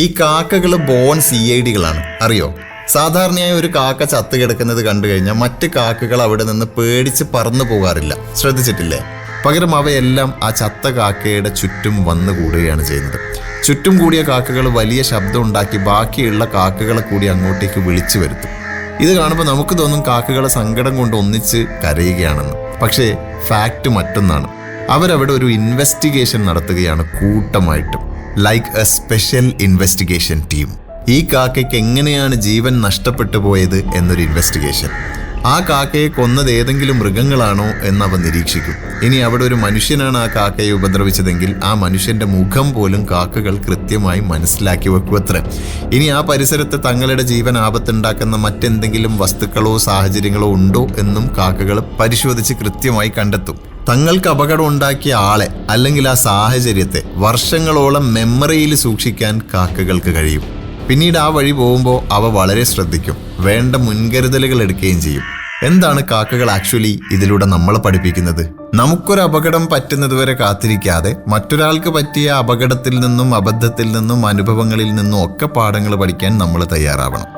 ഈ കാക്കകൾ ബോൺ CID-കളാണ്, അറിയോ? സാധാരണയായി ഒരു കാക്ക ചത്തു കിടക്കുന്നത് കണ്ടു കഴിഞ്ഞാൽ മറ്റ് കാക്കകൾ അവിടെ നിന്ന് പേടിച്ച് പറന്നു പോകാറില്ല, ശ്രദ്ധിച്ചിട്ടില്ലേ? പകരം അവയെല്ലാം ആ ചത്ത കാക്കയുടെ ചുറ്റും വന്നു കൂടുകയാണ് ചെയ്യുന്നത്. ചുറ്റും കൂടിയ കാക്കകൾ വലിയ ശബ്ദം ഉണ്ടാക്കി ബാക്കിയുള്ള കാക്കകളെ കൂടി അങ്ങോട്ടേക്ക് വിളിച്ചു വരുത്തും. ഇത് കാണുമ്പോൾ നമുക്ക് തോന്നും കാക്കകളെ സങ്കടം കൊണ്ട് ഒന്നിച്ച് കരയുകയാണെന്ന്. പക്ഷേ ഫാക്റ്റ് മറ്റൊന്നാണ്. അവരവിടെ ഒരു ഇൻവെസ്റ്റിഗേഷൻ നടത്തുകയാണ് കൂട്ടമായിട്ടും, like a special investigation team. ഈ കാക്കയ്ക്ക് എങ്ങനെയാണ് ജീവൻ നഷ്ടപ്പെട്ടു പോയത് എന്നൊരു ഇൻവെസ്റ്റിഗേഷൻ. ആ കാക്കയെ കൊന്നത് ഏതെങ്കിലും മൃഗങ്ങളാണോ എന്നവ നിരീക്ഷിക്കും. ഇനി അവിടെ ഒരു മനുഷ്യനാണ് ആ കാക്കയെ ഉപദ്രവിച്ചതെങ്കിൽ ആ മനുഷ്യന്റെ മുഖം പോലും കാക്കകൾ കൃത്യമായി മനസ്സിലാക്കി വെക്കുമത്രേ. ഇനി ആ പരിസരത്ത് തങ്ങളുടെ ജീവൻ ആപത്തുണ്ടാക്കുന്ന മറ്റെന്തെങ്കിലും വസ്തുക്കളോ സാഹചര്യങ്ങളോ ഉണ്ടോ എന്നും കാക്കകൾ പരിശോധിച്ച് കൃത്യമായി കണ്ടെത്തും. തങ്ങൾക്ക് അപകടം ഉണ്ടാക്കിയ ആളെ അല്ലെങ്കിൽ ആ സാഹചര്യത്തെ വർഷങ്ങളോളം മെമ്മറിയിൽ സൂക്ഷിക്കാൻ കാക്കകൾക്ക് കഴിയും. പിന്നീട് ആ വഴി പോകുമ്പോൾ അവ വളരെ ശ്രദ്ധിക്കും, വേണ്ട മുൻകരുതലുകൾ എടുക്കുകയും ചെയ്യും. എന്താണ് കാക്കകൾ ആക്ച്വലി ഇതിലൂടെ നമ്മളെ പഠിപ്പിക്കുന്നത്? നമുക്കൊരു അപകടം പറ്റുന്നതുവരെ കാത്തിരിക്കാതെ മറ്റൊരാൾക്ക് പറ്റിയ അപകടത്തിൽ നിന്നും അബദ്ധത്തിൽ നിന്നും അനുഭവങ്ങളിൽ നിന്നും ഒക്കെ പാഠങ്ങൾ പഠിക്കാൻ നമ്മൾ തയ്യാറാവണം.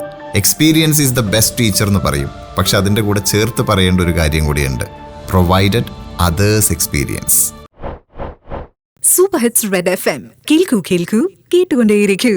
Experience is the best teacher എന്ന് പറയും. പക്ഷെ അതിൻ്റെ കൂടെ ചേർത്ത് പറയേണ്ട ഒരു കാര്യം കൂടിയുണ്ട്, provided others experience. Super hits red FM കേൾക്കൂ കേൾക്കൂ കേട്ടുകൊണ്ടേയിരിക്കൂ.